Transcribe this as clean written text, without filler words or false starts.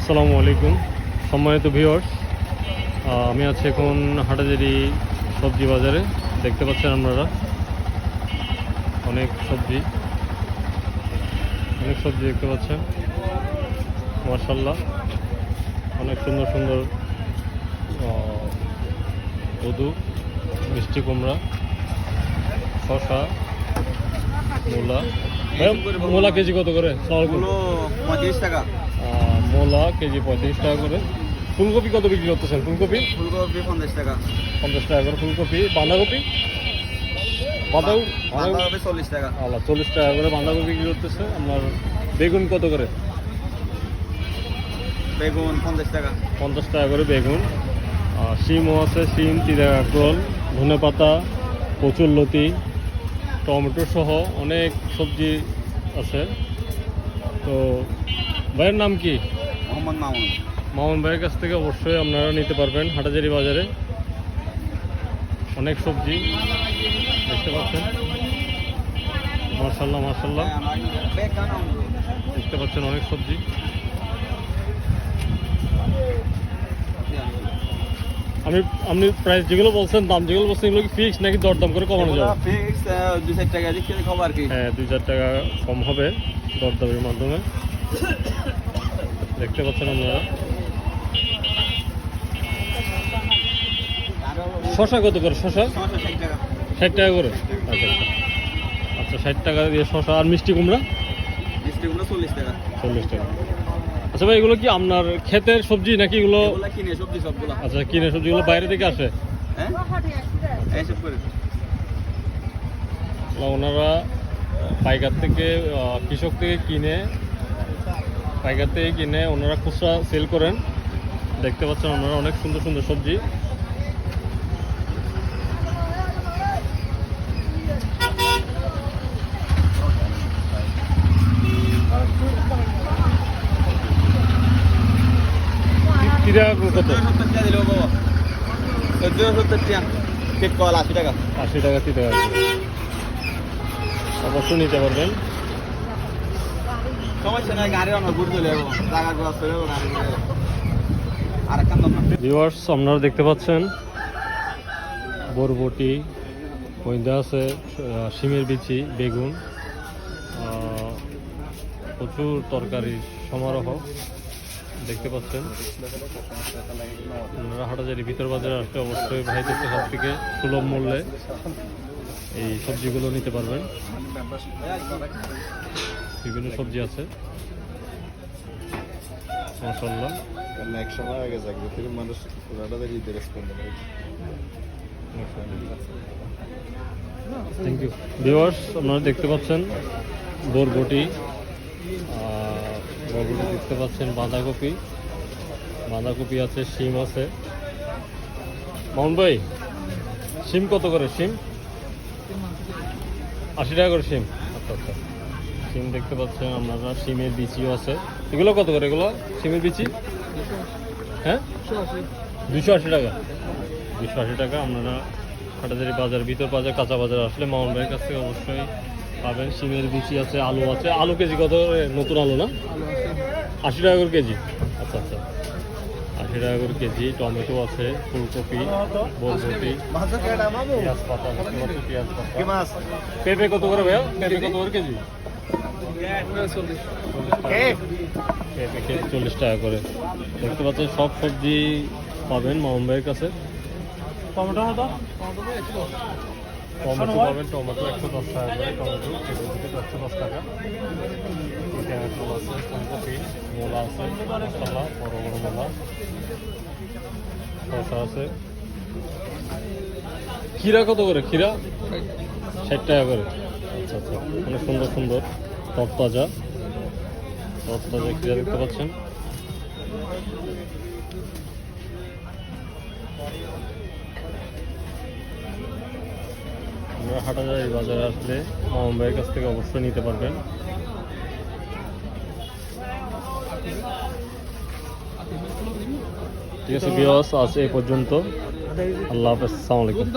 আসসালামু আলাইকুম সম্মানিত ভিউয়ার্স, আমি আছি এখন হাটাজারি সবজি বাজারে। দেখতে পাচ্ছেন আপনারা অনেক সবজি দেখতে পাচ্ছেন। মাশাআল্লাহ, অনেক সুন্দর সুন্দর কদু, মিষ্টি কুমড়া, শসা, মূলা। মূলা কেজি কত করে? 35 টাকা। মূলা কেজি 35 টাকা করে। ফুলকপি কত বিক্রি করতেছেন? ফুলকপি 50 টাকা। 50 টাকা করে ফুলকপি। বাঁধাকপি 40 টাকা। 40 টাকা করে বাঁধাকপি বিক্রি করতেছে। আপনার বেগুন কত করে? বেগুন 50 টাকা। 50 টাকা করে বেগুন। শিমও আছে, শিম, তিরা কাঁকরোল, ধনে পাতা, কচুরলতি, টমেটো সহ অনেক সবজি আছে। তো ভাইয়ের নাম কি? মোহাম্মদ মামুন। মামুন ভাইয়ের কাছ থেকে অবশ্যই আপনারা নিতে পারবেন হাটাজারি বাজারে। অনেক সবজি দেখতে পাচ্ছেন। মাশাআল্লাহ মাশাআল্লাহ, দেখতে পাচ্ছেন অনেক সবজি। আপনি প্রাইস যেগুলো বলছেন, দাম যেগুলো বলছেন, এগুলো কি ফিক্স নাকি দরদাম করে কমানো যাবে? ফিক্স 2-4 টাকা দিচ্ছি কম আর কি। হ্যাঁ, 2-4 টাকা কম হবে দরদামের মাধ্যমে। দেখতে পাচ্ছেন আপনারা। শসা কত করে? শসা 60 টাকা করে। আচ্ছা আচ্ছা আচ্ছা, 60 টাকা দিয়ে শসা। আর মিষ্টি কুমড়া? মিষ্টি কুমড়া 40 টাকা। 40 টাকা। আচ্ছা ভাই, এগুলো কি আপনার ক্ষেতের সবজি নাকি এগুলো? কিনে সবজি সবগুলো। আচ্ছা, কিনে সবজিগুলো বাইরে থেকে আসে? হ্যাঁ, এইসব করে ওনারা পাইকার থেকে, কৃষক থেকে কিনে, পাইকার থেকে কিনে ওনারা খুচরা সেল করেন। দেখতে পাচ্ছেন ওনারা অনেক সুন্দর সুন্দর সবজি। কিরা কত? 80 টাকা। 80 টাকা, 30 টাকা। অবশ্যই নিতে পারবেন। সমস্যা নাই, গাড়ি অনেক ঘুরতে যাবো, টাকা খরচ করে গাড়ি আর একটা ভিউয়ার্স, আপনারা দেখতে পাচ্ছেন বরবটি, ময়দা আছে, শিমের বিচি, বেগুন, প্রচুর তরকারি সমারোহ দেখতে পাচ্ছেন। আপনারা হাটাজারি ভিতর বাজারে আসলে অবশ্যই ভাইদের কাছ থেকে সুলভ মূল্যে এই সবজিগুলো নিতে পারবেন। বিভিন্ন সবজি আছে মাশাআল্লাহ। এক সময় আগে যাক মানুষ থ্যাংক ইউ। ভিউয়ার্স, আপনারা দেখতে পাচ্ছেন বরবটি, দেখতে পাচ্ছেন বাঁধাকপি আছে, শিম আছে। মামুন ভাই, শিম কত করে? শিম 80 টাকা করে শিম। আচ্ছা আচ্ছা, শিম দেখতে পাচ্ছেন আপনারা। শিমের বিচিও আছে। এগুলো কত করে? এগুলো শিমের বিচি? হ্যাঁ, 280 টাকা। 280 টাকা। আপনারা হাটাজারি বাজার, ভিতর বাজার, কাঁচা বাজার আসলে মামুন ভাইয়ের কাছ থেকে অবশ্যই পাবেন। শিমের বিচি আছে, আলু আছে। আলু কেজি কত? নতুন আলু না? 80 টাকা করে কেজি। আচ্ছা আচ্ছা, 80 টাকা করে কেজি। টমেটো আছে, ফুলকপি, বরবটি, পেঁয়াজ পাতা, পেঁয়াজ পাতা। পেঁপে কত করে ভাইয়া? পেঁপে কত করে কেজি? পেঁপে কেজি 40 টাকা করে। দেখতে পাচ্ছেন সব সবজি পাবেন মামুন ভাইয়ের কাছে। টমেটো পাবেন, টমেটো 110 টাকা করে। টমেটো কেজি থেকে 110 টাকা। আছে, ফুলকপি, মূলা আছে, মশলা, বড় বড় মূলা, শসা আছে। ক্ষীরা কত করে? ক্ষীরা 60 টাকা করে। আচ্ছা আচ্ছা, অনেক সুন্দর সুন্দর তরতাজা ক্ষীরা দেখতে পাচ্ছেন। আমরা হাটাজারি বাজারে আসলে মামুন ভাইয়ের কাছ থেকে অবশ্যই নিতে পারবেন। ঠিক আছে ভিউয়ার্স, আজ এই পর্যন্ত। আল্লাহ হাফেজ, আসসালামু আলাইকুম।